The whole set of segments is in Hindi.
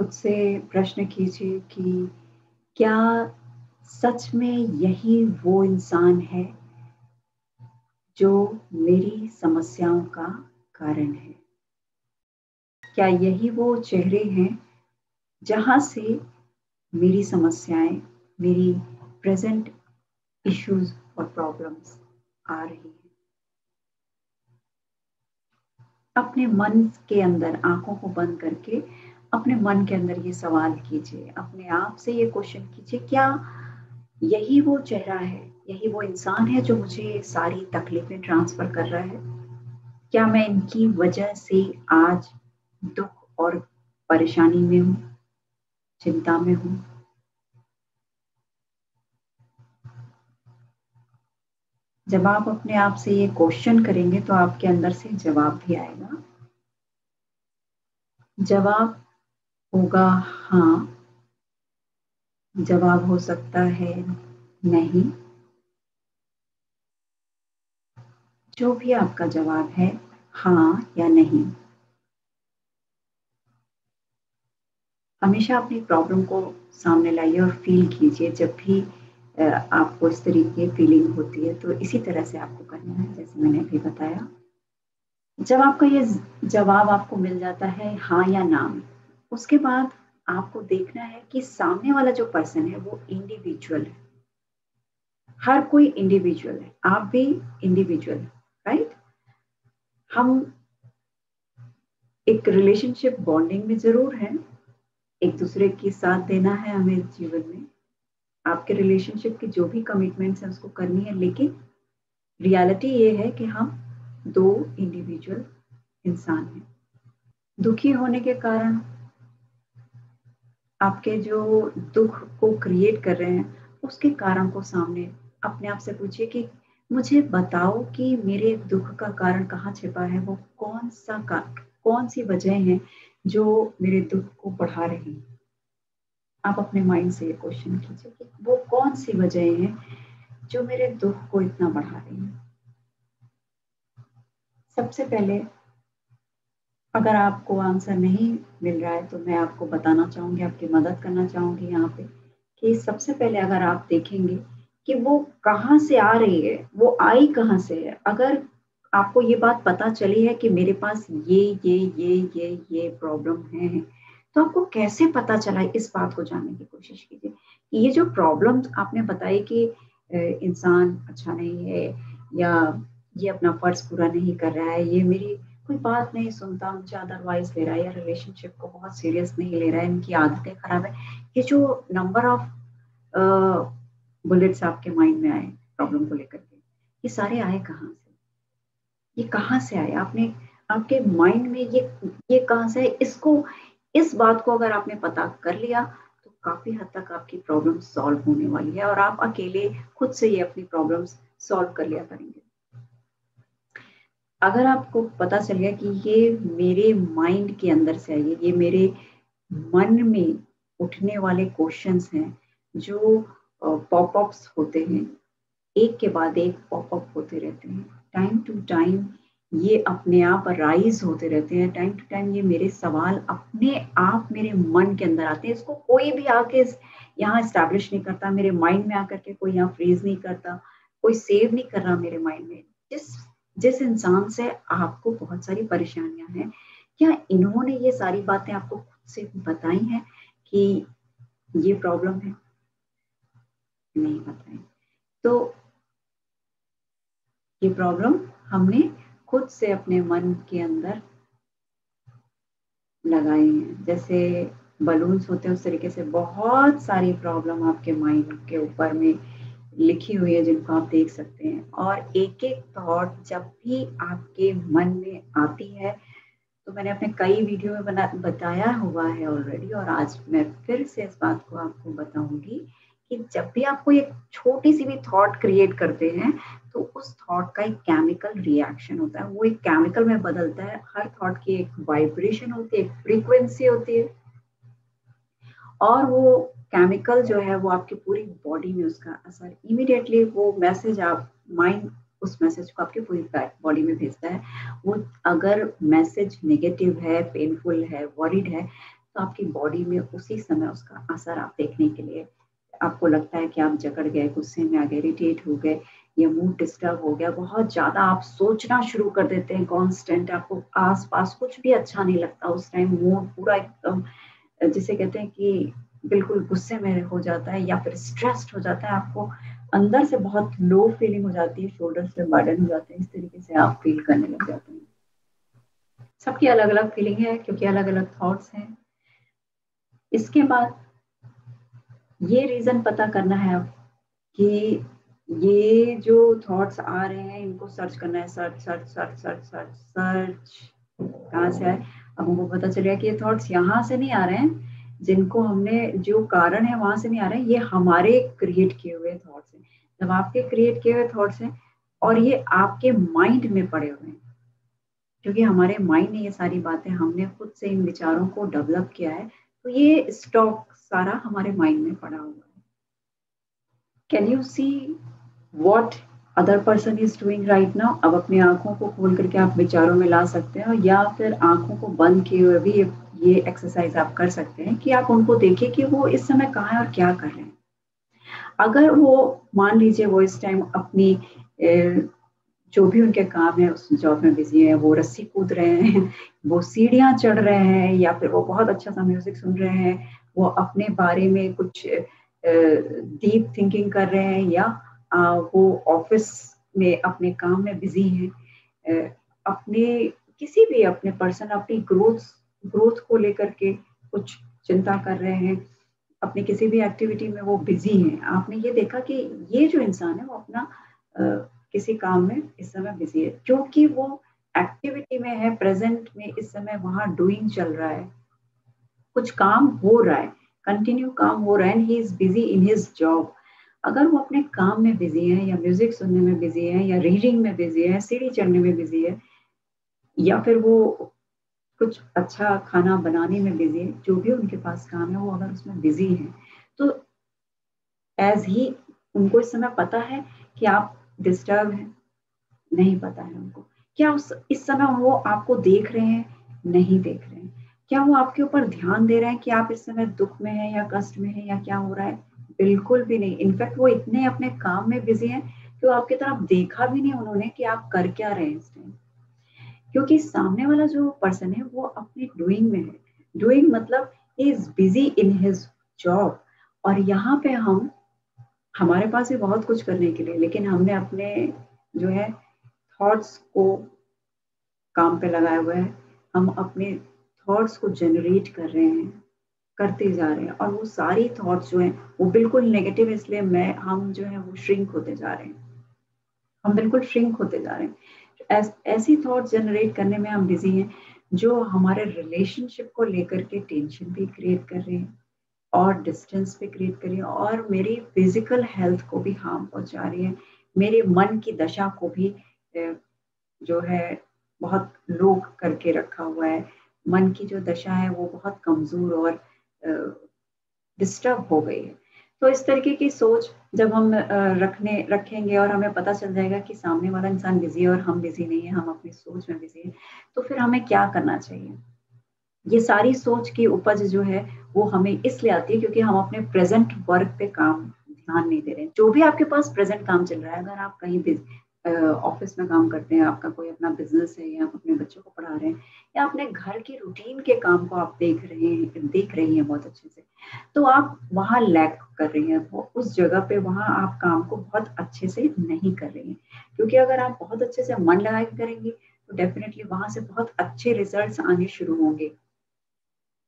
खुद से प्रश्न कीजिए कि क्या सच में यही वो इंसान है जो मेरी समस्याओं का कारण है? क्या यही वो चेहरे हैं जहाँ से मेरी समस्याएं, मेरी प्रेजेंट इश्यूज और प्रॉब्लम्स आ रही हैं? अपने मन के अंदर आंखों को बंद करके अपने मन के अंदर ये सवाल कीजिए, अपने आप से ये क्वेश्चन कीजिए, क्या यही वो चेहरा है, यही वो इंसान है जो मुझे सारी तकलीफें ट्रांसफर कर रहा है? क्या मैं इनकी वजह से आज दुख और परेशानी में हूँ, चिंता में हूँ? जब आप अपने आप से ये क्वेश्चन करेंगे तो आपके अंदर से जवाब भी आएगा। जवाब होगा हाँ, जवाब हो सकता है नहीं। जो भी आपका जवाब है, हाँ या नहीं, हमेशा अपनी प्रॉब्लम को सामने लाइए और फील कीजिए। जब भी आपको इस तरीके की फीलिंग होती है तो इसी तरह से आपको करना है जैसे मैंने अभी बताया। जब आपका ये जवाब आपको मिल जाता है हाँ या ना में, उसके बाद आपको देखना है कि सामने वाला जो पर्सन है वो इंडिविजुअल है। हर कोई इंडिविजुअल है, आप भी इंडिविजुअल, राइट? हम एक रिलेशनशिप बॉन्डिंग में जरूर हैं, एक दूसरे के साथ देना है हमें जीवन में, आपके रिलेशनशिप की जो भी कमिटमेंट्स हैं उसको करनी है, लेकिन रियलिटी ये है कि हम दो इंडिविजुअल इंसान हैं। दुखी होने के कारण, आपके जो दुख को क्रिएट कर रहे हैं उसके कारण को सामने अपने आप से पूछिए कि मुझे बताओ कि मेरे दुख का कारण कहाँ छिपा है, वो कौन सी वजह है जो मेरे दुख को बढ़ा रही है। आप अपने माइंड से ये क्वेश्चन कीजिए कि वो कौन सी वजह है जो मेरे दुख को इतना बढ़ा रही है। सबसे पहले, अगर आपको आंसर नहीं मिल रहा है तो मैं आपको बताना चाहूंगी, आपकी मदद करना चाहूंगी यहाँ पे, कि सबसे पहले अगर आप देखेंगे कि वो कहाँ से आ रही है, वो आई कहाँ से है। अगर आपको ये बात पता चली है कि मेरे पास ये प्रॉब्लम है, तो आपको कैसे पता चला, इस बात को जानने की कोशिश कीजिए कि ये जो प्रॉब्लम आपने बताई कि इंसान अच्छा नहीं है, या ये अपना फर्ज पूरा नहीं कर रहा है, ये मेरी कोई बात नहीं सुनता, मुझे अदरवाइज ले रहा है, या रिलेशनशिप को बहुत सीरियस नहीं ले रहा है, इनकी आदतें खराब है। ये जो नंबर ऑफ बुलेट्स आपके माइंड में आए प्रॉब्लम को लेकर के, ये सारे आए कहाँ से, ये कहाँ से आए? आपने आपके माइंड में ये कहाँ से है? इस बात को अगर आपने पता कर लिया तो काफी हद तक आपकी प्रॉब्लम सॉल्व होने वाली है, और आप अकेले खुद से ये अपनी प्रॉब्लम्स सॉल्व कर लिया करेंगे। अगर आपको पता चल गया कि ये मेरे माइंड के अंदर से आई है, ये मेरे मन में उठने वाले क्वेश्चंस हैं जो पॉपअप्स होते हैं, एक के बाद एक पॉपअप होते रहते हैं, टाइम टू टाइम ये अपने आप राइज होते रहते हैं, टाइम टू टाइम ये मेरे सवाल अपने आप मेरे मन के अंदर आते हैं। इसको कोई भी आके यहाँ स्टैब्लिश नहीं करता, मेरे माइंड में आकर के कोई यहाँ फ्रीज नहीं करता, कोई सेव नहीं कर रहा मेरे माइंड में। जिस जिस इंसान से आपको बहुत सारी परेशानियां हैं, क्या इन्होंने ये सारी बातें आपको खुद से बताई हैं कि ये प्रॉब्लम है? नहीं बताई। तो ये प्रॉब्लम हमने खुद से अपने मन के अंदर लगाए हैं। जैसे बलून्स होते हैं उस तरीके से बहुत सारी प्रॉब्लम आपके माइंड के ऊपर में लिखी हुई है जिनको आप देख सकते हैं, और एक एक थॉट जब भी आपके मन में आती है, तो मैंने अपने कई वीडियो में बताया हुआ है ऑलरेडी, और आज मैं फिर से इस बात को आपको बताऊंगी कि जब भी आपको एक छोटी सी भी थॉट क्रिएट करते हैं तो उस थॉट का एक केमिकल रिएक्शन होता है, वो एक केमिकल में बदलता है। हर थॉट की एक वाइब्रेशन होती है, एक फ्रीक्वेंसी होती है, और वो केमिकल जो है वो आपकी पूरी बॉडी में उसका असर इमीडिएटली, वो मैसेज आप माइंड उस मैसेज को आपकी पूरी बॉडी में भेजता है। वो अगर मैसेज नेगेटिव है, पेनफुल है, वरीड है, तो आपकी बॉडी में उसी समय उसका असर आप देखने के लिए आपको लगता है कि आप जकड़ गए, गुस्से में आ गए, इरिटेट हो गए या मूड डिस्टर्ब हो गया, बहुत ज़्यादा आप सोचना शुरू कर देते हैं कांस्टेंट, आपको आस-पास कुछ भी अच्छा नहीं लगता उस टाइम, मूड पूरा एकदम जिसे कहते हैं कि बिल्कुल गुस्से में हो जाता है या फिर स्ट्रेस्ड हो जाता है, आपको अंदर से बहुत लो फीलिंग हो जाती है, शोल्डर्स पे बर्डन हो जाते हैं, इस तरीके से आप फील करने लग जाते हैं। सबकी अलग-अलग फीलिंग है क्योंकि अलग-अलग थॉट्स हैं। इसके बाद ये रीज़न पता करना है कि ये जो थॉट्स आ रहे हैं इनको सर्च करना है, search search search search search search कहाँ से आए? अब हमको पता चल गया कि ये थॉट्स यहाँ से नहीं आ रहे हैं, जिनको हमने जो कारण है वहाँ से नहीं आ रहे हैं, ये हमारे क्रिएट किए हुए थॉट्स हैं। जब आपके क्रिएट किए हुए थॉट्स हैं और ये आपके माइंड में पड़े हुए हैं, क्योंकि हमारे माइंड ने ये सारी बातें हमने खुद से इन विचारों को डेवलप किया है, तो ये स्टॉक सारा हमारे माइंड में पड़ा हुआ है। Can you see what other person is doing right now? अब अपनी आंखों को खोल करके आप विचारों में ला सकते हैं या फिर आंखों को बंद किए हुए भी ये एक्सरसाइज आप कर सकते हैं कि आप उनको देखिए कि वो इस समय कहाँ है और क्या कर रहे हैं। अगर वो मान लीजिए वो इस टाइम अपनी जो भी उनके काम है उस जॉब में बिजी है, वो रस्सी कूद रहे हैं, वो सीढ़ियां चढ़ रहे हैं या फिर वो बहुत अच्छा सा म्यूजिक सुन रहे हैं, वो अपने बारे में कुछ डीप थिंकिंग कर रहे हैं या वो ऑफिस में अपने काम में बिजी हैं, अपने किसी भी अपने पर्सन अपनी ग्रोथ ग्रोथ को लेकर के कुछ चिंता कर रहे हैं, अपनी किसी भी एक्टिविटी में वो बिजी हैं। आपने ये देखा कि ये जो इंसान है वो अपना किसी काम में इस समय बिजी है क्योंकि वो एक्टिविटी में है, प्रेजेंट में इस समय वहां डूइंग चल रहा है, कुछ काम हो रहा है, कंटिन्यू काम हो रहा है, he is busy in his job. अगर वो अपने काम में बिजी है या म्यूजिक सुनने में बिजी है या रीडिंग में बिजी है, सीढ़ी चढ़ने में बिजी है या फिर वो कुछ अच्छा खाना बनाने में बिजी है, जो भी उनके पास काम है वो अगर उसमें बिजी है तो एज ही उनको इस समय पता है कि आप डिस्टर्ब हैं, नहीं पता है उनको। क्या उस इस समय वो आपको देख रहे हैं? नहीं देख रहे हैं। क्या वो आपके ऊपर ध्यान दे रहे हैं कि आप इस समय दुख में हैं या कष्ट में हैं या क्या हो रहा है? बिल्कुल भी नहीं। इनफैक्ट वो इतने अपने काम में बिजी हैं कि वो आपकी तरफ देखा भी नहीं उन्होंने कि आप कर क्या रहे हैं इस टाइम। क्योंकि सामने वाला जो पर्सन है वो अपनी डूइंग में है। डूइंग मतलब he is busy in his job और यहाँ पे हमारे पास भी बहुत कुछ करने के लिए, लेकिन हमने अपने जो है थॉट्स को काम पे लगाया हुआ है। हम अपने थॉट्स को जनरेट कर रहे हैं, करते जा रहे हैं और वो सारी थॉट्स जो हैं वो बिल्कुल नेगेटिव, इसलिए मैं हम जो है वो श्रिंक होते जा रहे हैं। हम बिल्कुल श्रिंक होते जा रहे हैं। ऐसी थॉट्स जनरेट करने में हम बिजी हैं जो हमारे रिलेशनशिप को लेकर के टेंशन भी क्रिएट कर रहे हैं और डिस्टेंस भी क्रिएट कर रही है और मेरी फिजिकल हेल्थ को भी हार्म पहुंचा रही है, मेरे मन की दशा को भी जो है बहुत लो करके रखा हुआ है। मन की जो दशा है वो बहुत कमजोर और डिस्टर्ब हो गई है। तो इस तरीके की सोच जब हम रखेंगे और हमें पता चल जाएगा कि सामने वाला इंसान बिजी है और हम बिजी नहीं है, हम अपनी सोच में बिजी है, तो फिर हमें क्या करना चाहिए? ये सारी सोच की उपज जो है वो हमें इसलिए आती है क्योंकि हम अपने प्रेजेंट वर्क पे काम ध्यान नहीं दे रहे हैं। जो भी आपके पास प्रेजेंट काम चल रहा है, अगर आप कहीं ऑफिस में काम करते हैं, आपका कोई अपना बिजनेस है या आप अपने बच्चों को पढ़ा रहे हैं या अपने घर के रूटीन के काम को आप देख रही हैं बहुत अच्छे से, तो आप वहाँ लैक कर रही हैं, वो उस जगह पे वहाँ आप काम को बहुत अच्छे से नहीं कर रही हैं। क्योंकि अगर आप बहुत अच्छे से मन लगा के करेंगी तो डेफिनेटली वहां से बहुत अच्छे रिजल्ट्स आने शुरू होंगे।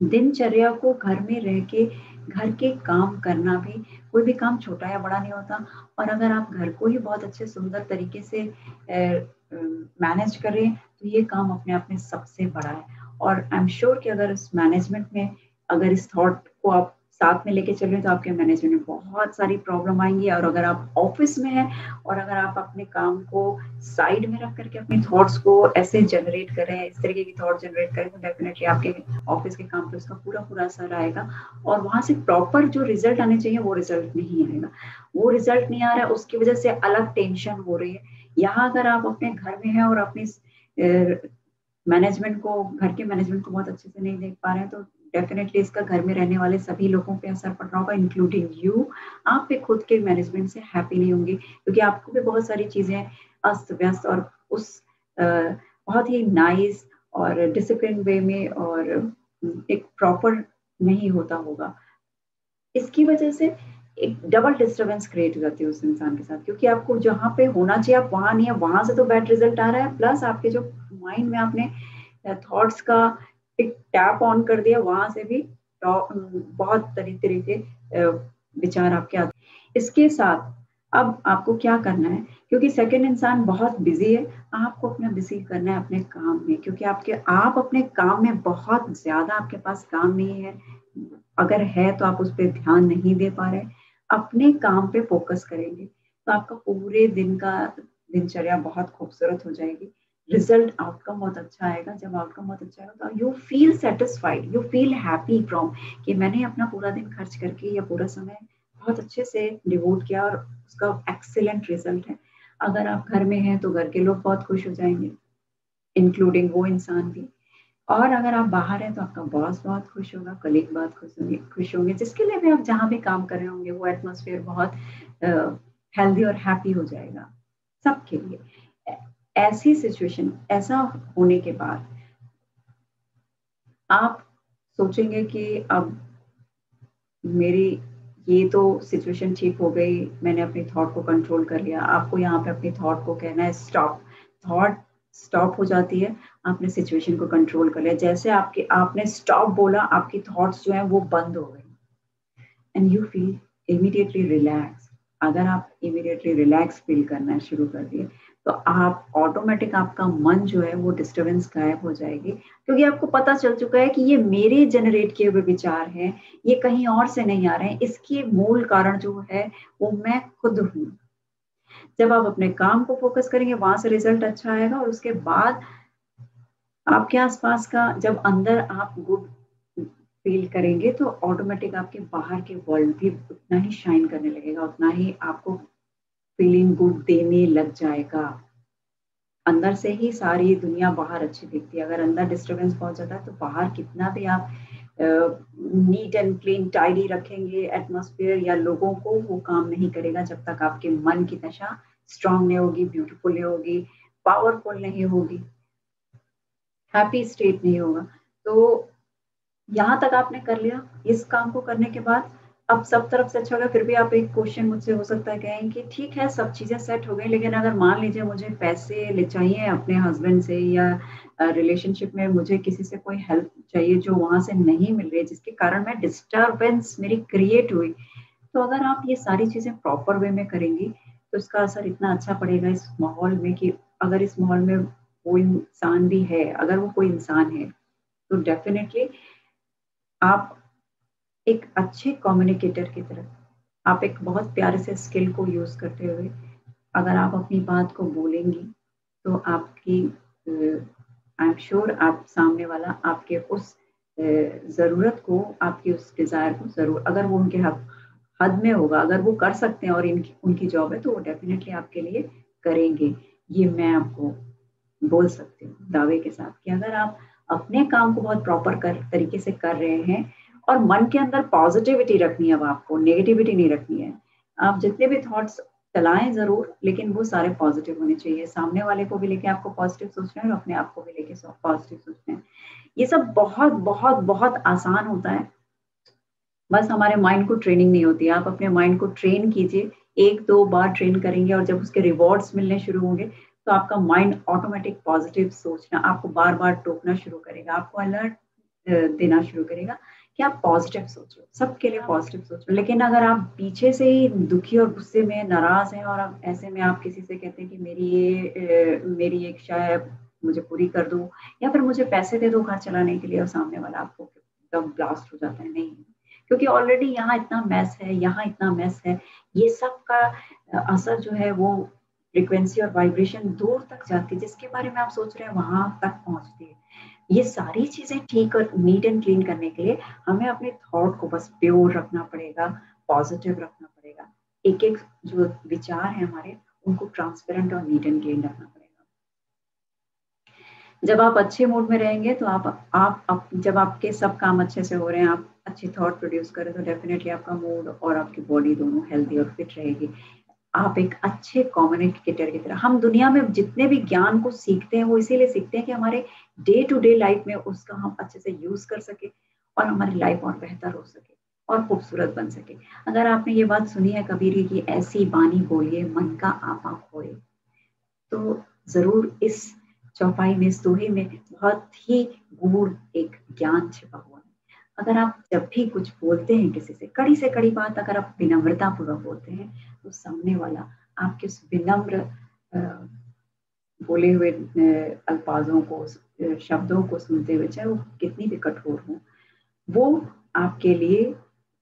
दिनचर्या को घर में रह के घर के काम करना भी, कोई भी काम छोटा या बड़ा नहीं होता और अगर आप घर को ही बहुत अच्छे सुंदर तरीके से मैनेज करें तो ये काम अपने आप में सबसे बड़ा है। और आई एम श्योर कि अगर इस मैनेजमेंट में अगर इस थॉट को आप साथ में लेके चल रहे हैं तो आपके मैनेजमेंट में बहुत सारी प्रॉब्लम आएंगी। और अगर आप ऑफिस में हैं और अगर आप अपने काम को साइड में रख करके अपने थॉट्स को ऐसे जनरेट कर रहे हैं, इस तरीके की थॉट जनरेट करें, तो डेफिनेटली आपके ऑफिस के काम पे उसका पूरा पूरा असर आएगा और वहां से प्रॉपर जो रिजल्ट आने चाहिए वो रिजल्ट नहीं आएगा। वो रिजल्ट नहीं आ रहा है, उसकी वजह से अलग टेंशन हो रही है। यहाँ अगर आप अपने घर में हैं और अपनी मैनेजमेंट को, घर के मैनेजमेंट को बहुत अच्छे से नहीं देख पा रहे हैं तो डेफिनेटली इसका घर में रहने वाले सभी लोगों पे असर पड़ रहा होगा, इंक्लूडिंग यू। आप पे खुद के मैनेजमेंट से हैप्पी नहीं होंगे, क्योंकि आपको भी बहुत सारी चीज़ें अस्त व्यस्त और उस बहुत ही नाइस और डिसिप्लिन वे में और एक प्रॉपर नहीं होता होगा। इसकी वजह से एक डबल डिस्टर्बेंस क्रिएट हो जाती है उस इंसान के साथ, क्योंकि आपको जहाँ पे होना चाहिए आप वहाँ नहीं है, वहाँ से तो बैड रिजल्ट आ रहा है, प्लस आपके जो माइंड में आपने थॉट्स का एक टैप ऑन कर दिया, वहाँ से भी बहुत तरह के विचार आपके आते हैं। इसके साथ अब आपको क्या करना है, क्योंकि सेकंड इंसान बहुत बिजी है, आपको अपना बिजी करना है अपने काम में, क्योंकि आप अपने काम में बहुत ज्यादा आपके पास काम नहीं है, अगर है तो आप उस पर ध्यान नहीं दे पा रहे, अपने काम पे फोकस करेंगे तो आपका पूरे दिन का दिनचर्या बहुत खूबसूरत हो जाएगी, रिजल्ट आउटकम बहुत अच्छा आएगा। जब आउटकम बहुत अच्छा आएगा तो you feel satisfied, you feel happy from कि मैंने अपना पूरा दिन खर्च करके या पूरा समय बहुत अच्छे से डिवोट किया और उसका एक्सीलेंट रिजल्ट है। अगर आप घर में हैं तो घर के लोग बहुत खुश हो जाएंगे, इंक्लूडिंग वो इंसान भी। और अगर आप बाहर हैं तो आपका बॉस बहुत खुश होगा, कलीग बहुत खुश होंगे, जिसके लिए भी आप जहाँ भी काम कर रहे होंगे वो एटमॉस्फेयर बहुत हेल्दी और हैप्पी हो जाएगा सबके लिए। ऐसी सिचुएशन, ऐसा होने के बाद आप सोचेंगे कि अब मेरी ये तो सिचुएशन ठीक हो गई, मैंने अपने थॉट को कंट्रोल कर लिया। आपको यहाँ पे अपने थॉट को कहना है स्टॉप। थॉट स्टॉप हो जाती है, आपने सिचुएशन को कंट्रोल कर लिया। जैसे आपने स्टॉप बोला, आपकी थॉट्स जो है वो बंद हो गई and you feel immediately relax. अगर आप इमीडिएटली रिलैक्स फील करना शुरू कर दिए तो आप ऑटोमेटिक आपका मन जो है वो डिस्टर्बेंस गायब हो जाएगी, क्योंकि आपको पता चल चुका है कि ये मेरे जनरेट किए हुए विचार हैं, ये कहीं और से नहीं आ रहे हैं, इसकी मूल कारण जो है वो मैं खुद हूँ। जब आप अपने काम को फोकस करेंगे वहां से रिजल्ट अच्छा आएगा, और उसके बाद आपके आसपास का जब अंदर आप गुड फील करेंगे तो ऑटोमेटिक आपके बाहर के वर्ल्ड भी उतना ही शाइन करने लगेगा, उतना ही आपको फीलिंग गुड देने लग जाएगा। अंदर से ही सारी दुनिया बाहर अच्छी दिखती है। अगर अंदर डिस्टरबेंस बहुत जाता है तो बाहर कितना भी आप नीट एंड क्लीन टाइडी रखेंगे एटमॉस्फेयर या लोगों को, वो काम नहीं करेगा जब तक आपके मन की दशा स्ट्रांग नहीं होगी, ब्यूटीफुल नहीं होगी, पावरफुल नहीं होगी, हैप्पी स्टेट नहीं होगा। तो यहाँ तक आपने कर लिया। इस काम को करने के बाद अब सब तरफ से अच्छा होगा। फिर भी आप एक क्वेश्चन मुझसे हो सकता है कहें कि ठीक है सब चीजें सेट हो गई, लेकिन अगर मान लीजिए मुझे पैसे ले चाहिए अपने हस्बैंड से, या रिलेशनशिप में मुझे किसी से कोई हेल्प चाहिए जो वहां से नहीं मिल रही है, जिसके कारण मैं डिस्टरबेंस मेरी क्रिएट हुई, तो अगर आप ये सारी चीजें प्रॉपर वे में करेंगी तो इसका असर इतना अच्छा पड़ेगा इस माहौल में कि अगर इस माहौल में वो इंसान भी है, अगर वो कोई इंसान है तो डेफिनेटली आप एक अच्छे कम्युनिकेटर की तरह आप एक बहुत प्यारे से स्किल को यूज करते हुए अगर आप अपनी बात को बोलेंगी तो आपकी आई एम श्योर आप सामने वाला आपके उस ज़रूरत को, आपकी उस डिज़ायर को ज़रूर, अगर वो उनके हद में होगा, अगर वो कर सकते हैं और इनकी उनकी जॉब है तो वो डेफिनेटली आपके लिए करेंगे। ये मैं आपको बोल सकती हूँ दावे के साथ कि अगर आप अपने काम को बहुत प्रॉपर तरीके से कर रहे हैं और मन के अंदर पॉजिटिविटी रखनी है, अब आपको नेगेटिविटी नहीं रखनी है। आप जितने भी थॉट्स चलाएं जरूर, लेकिन वो सारे पॉजिटिव होने चाहिए। सामने वाले को भी लेके आपको पॉजिटिव सोचना है और अपने आप को भी लेके पॉजिटिव सोचना है। ये सब बहुत बहुत बहुत आसान होता है, बस हमारे माइंड को ट्रेनिंग नहीं होती है। आप अपने माइंड को ट्रेन कीजिए, एक दो बार ट्रेन करेंगे और जब उसके रिवॉर्ड्स मिलने शुरू होंगे तो आपका माइंड ऑटोमेटिक पॉजिटिव सोचना आपको बार बार टोकना शुरू करेगा, आपको अलर्ट देना शुरू करेगा कि आप पॉजिटिव सोचो, सबके लिए पॉजिटिव सोचो। लेकिन अगर आप पीछे से ही दुखी और गुस्से में नाराज हैं और आप ऐसे में आप किसी से कहते हैं कि मेरी एक इच्छा है मुझे पूरी कर दो, या फिर मुझे पैसे दे दो घर चलाने के लिए, और सामने वाला आपको एकदम ब्लास्ट हो जाता है, नहीं, क्योंकि ऑलरेडी यहाँ इतना मैस है, यहाँ इतना मैस है, ये सब का असर जो है वो फ्रीक्वेंसी और वाइब्रेशन दूर तक जाती है, जिसके बारे में आप सोच रहे हैं वहां तक पहुंचती है। ये सारी चीजें ठीक और नीट एंड क्लीन करने के लिए हमें अपने थॉट को बस प्योर रखना पड़ेगा, पॉजिटिव रखना पड़ेगा। एक एक जो विचार है हमारे उनको ट्रांसपेरेंट और नीट एंड क्लीन रखना पड़ेगा। जब आप अच्छे मूड में रहेंगे तो आप जब आपके सब काम अच्छे से हो रहे हैं, आप अच्छी थॉट प्रोड्यूस करें तो डेफिनेटली आपका मूड और आपकी बॉडी दोनों हेल्दी और फिट रहेगी। आप एक अच्छे कम्युनिकेटर की तरह, हम दुनिया में जितने भी ज्ञान को सीखते हैं वो इसीलिए सीखते हैं कि हमारे डे टू डे लाइफ में उसका हम अच्छे से यूज कर सके और हमारी लाइफ और बेहतर हो सके और खूबसूरत बन सके। अगर आपने ये बात सुनी है कबीर की, ऐसी बानी बोलिए मन का आपा खोए, तो जरूर इस चौपाई में, इस दोहे में बहुत ही गूढ़ एक ज्ञान छिपा हुआ है। अगर आप जब भी कुछ बोलते हैं किसी से, कड़ी से कड़ी बात अगर आप विनम्रता पूर्वक बोलते हैं, तो सामने वाला आपके उस विनम्र बोले हुए अल्फाजों को, शब्दों को सुनते हुए, चाहे वो कितनी भी कठोर हो, वो आपके लिए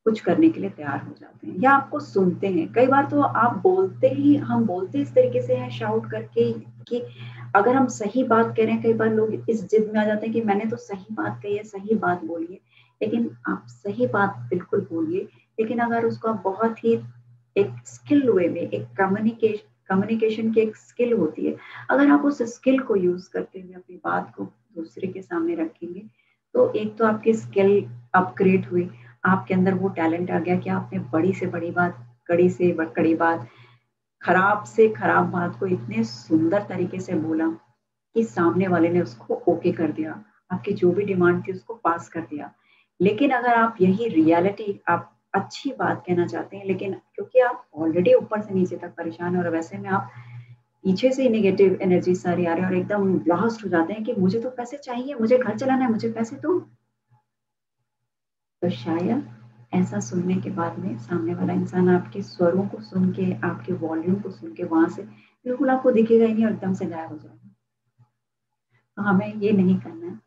कुछ करने के लिए तैयार हो जाते हैं या आपको सुनते हैं। कई बार तो आप बोलते ही, हम बोलते इस तरीके से हैं शाउट करके कि अगर हम सही बात कह रहे हैं, कई बार लोग इस जिद में आ जाते हैं कि मैंने तो सही बात कही है, सही बात बोली है। लेकिन आप सही बात बिल्कुल बोलिए, लेकिन अगर उसको आप बहुत ही एक स्किल वे में, एक कम्युनिकेशन की एक स्किल होती है, अगर आप उस स्किल को यूज करते हुए अपनी बात को दूसरे के सामने रखेंगे, तो एक तो आपकी स्किल अपग्रेड हुई, आपके अंदर वो टैलेंट आ गया कि आपने बड़ी से बड़ी बात, कड़ी से कड़ी बात, खराब से खराब बात को इतने सुंदर तरीके से बोला कि सामने वाले ने उसको ओके कर दिया, आपकी जो भी डिमांड थी उसको पास कर दिया। लेकिन अगर आप यही रियलिटी, आप अच्छी बात कहना चाहते हैं, लेकिन क्योंकि आप ऑलरेडी ऊपर से नीचे तक परेशान हैं और वैसे में आप पीछे से नेगेटिव एनर्जी सारी आ रही है और एकदम ब्लास्ट हो जाते हैं कि मुझे तो पैसे चाहिए, मुझे घर चलाना है, मुझे पैसे दो, तो शायद ऐसा सुनने के बाद में सामने वाला इंसान आपके स्वरों को सुन के, आपके वॉल्यूम को सुन के वहां से बिल्कुल आपको दिखेगा ही नहीं और एकदम से गायब हो जाएगा। तो हमें ये नहीं करना है।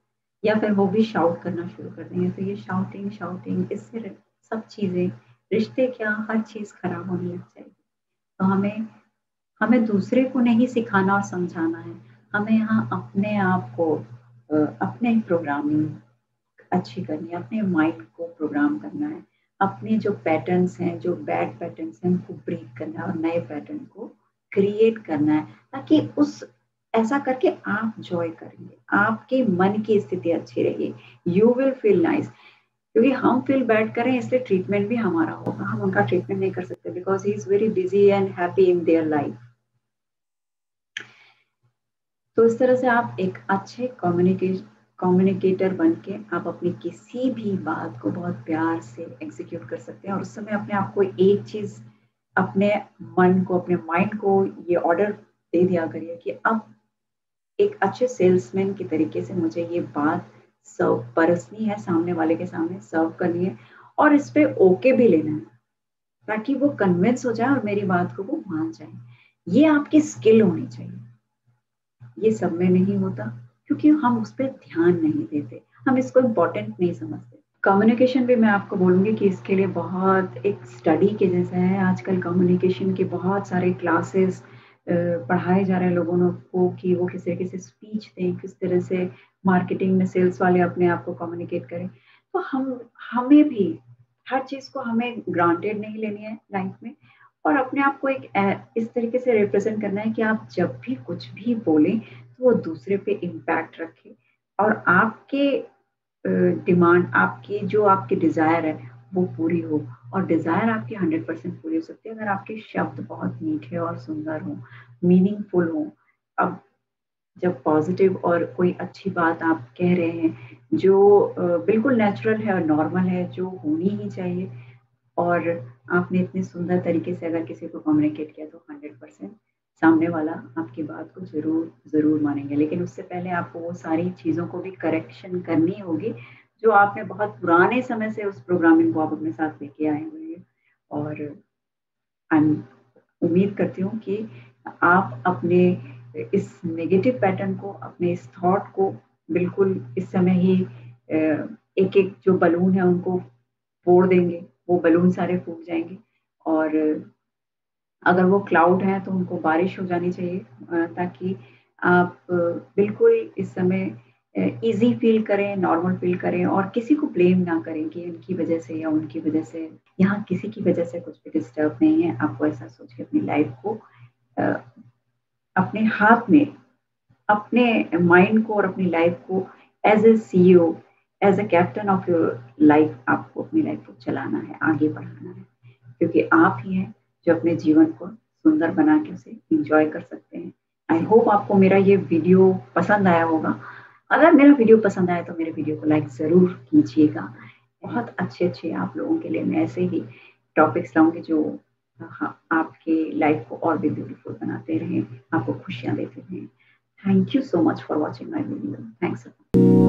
या फिर वो भी शाउट करना शुरू कर देंगे, तो ये शाउटिंग शाउटिंग, इससे सब चीजें, रिश्ते क्या, हर चीज खराब होने लग जाएगी। तो हमें हमें दूसरे को नहीं सिखाना और समझाना है, हमें यहाँ अपने आप को अपने प्रोग्रामिंग अच्छी करनी है, अपने माइंड को प्रोग्राम करना है, अपने जो पैटर्न्स हैं, जो बैड पैटर्न्स हैं, उनको ब्रेक करना है और नए पैटर्न को क्रिएट करना है, ताकि उस ऐसा करके आप जॉय करेंगे, आपके मन की स्थिति अच्छी रहेगी, यू विल फील नाइस। क्योंकि हम फील बैड करें इसलिए ट्रीटमेंट भी हमारा होगा, हम उनका ट्रीटमेंट नहीं कर सकते because he is very busy and happy in their life. तो इस तरह से आप एक अच्छे कम्युनिकेटर बन के आप अपनी किसी भी बात को बहुत प्यार से एग्जीक्यूट कर सकते हैं। और उस समय अपने आप को एक चीज, अपने मन को, अपने माइंड को ये ऑर्डर दे दिया करिए कि अब एक अच्छे सेल्समैन की तरीके से मुझे ये बात सर्व परसनी है, सामने वाले के सामने सर्व करनी है और इस पे ओके भी लेना है, ताकि वो कन्विंस हो जाए और मेरी बात को वो मान जाए। ये आपकी स्किल होनी चाहिए। ये सब में नहीं होता क्योंकि हम उस पर ध्यान नहीं देते, हम इसको इम्पोर्टेंट नहीं समझते। कम्युनिकेशन भी मैं आपको बोलूंगी कि इसके लिए बहुत एक स्टडी के जैसा है। आजकल कम्युनिकेशन के बहुत सारे क्लासेस पढ़ाए जा रहे हैं लोगों को कि वो किस तरीके से स्पीच दें, किस तरह से मार्केटिंग में सेल्स वाले अपने आप को कम्युनिकेट करें। तो हमें भी हर चीज को हमें ग्रांटेड नहीं लेनी है लाइफ में, और अपने आप को एक इस तरीके से रिप्रेजेंट करना है कि आप जब भी कुछ भी बोलें तो वो दूसरे पे इम्पैक्ट रखे और आपके डिमांड, आपकी जो आपकी डिजायर है वो पूरी हो। और डिजायर आपकी 100% पूरी हो सकती है अगर आपके शब्द बहुत मीठे और सुंदर हो, मीनिंगफुल हो। अब जब पॉजिटिव और कोई अच्छी बात आप कह रहे हैं जो बिल्कुल नेचुरल है और नॉर्मल है, जो होनी ही चाहिए, और आपने इतने सुंदर तरीके से अगर किसी को कम्युनिकेट किया तो 100% सामने वाला आपकी बात को जरूर जरूर मानेंगे। लेकिन उससे पहले आपको वो सारी चीज़ों को भी करेक्शन करनी होगी जो आपने बहुत पुराने समय से उस प्रोग्रामिंग को आप अपने साथ लेके आए हुए हैं। और उम्मीद करती हूँ कि आप अपने इस नेगेटिव पैटर्न को, अपने इस थॉट को बिल्कुल इस समय ही एक एक जो बलून है उनको फोड़ देंगे, वो बलून सारे फूट जाएंगे। और अगर वो क्लाउड है तो उनको बारिश हो जानी चाहिए, ताकि आप बिल्कुल इस समय इजी फील करें, नॉर्मल फील करें और किसी को ब्लेम ना करें कि उनकी वजह से या उनकी वजह से, यहाँ किसी की वजह से कुछ भी डिस्टर्ब नहीं है। आपको ऐसा सोच के अपनी लाइफ को अ, अपने हाथ में, अपने माइंड को और अपनी लाइफ को as a CEO, as a captain of your life आपको अपनी लाइफ को चलाना है, आगे बढ़ाना है। क्योंकि आप ही हैं जो अपने जीवन को सुंदर बना के उसे एन्जॉय कर सकते हैं। आई होप आपको मेरा ये वीडियो पसंद आया होगा। अगर मेरा वीडियो पसंद आया तो मेरे वीडियो को लाइक ज़रूर कीजिएगा। बहुत अच्छे-अच्छे आप लोगों के लिए मैं ऐसे ही टॉपिक्स लाऊँगी जो हाँ, आपके लाइफ को और भी ब्यूटीफुल बनाते रहें, आपको खुशियाँ देते रहें। Thank you so much for watching my video. Thanks a lot.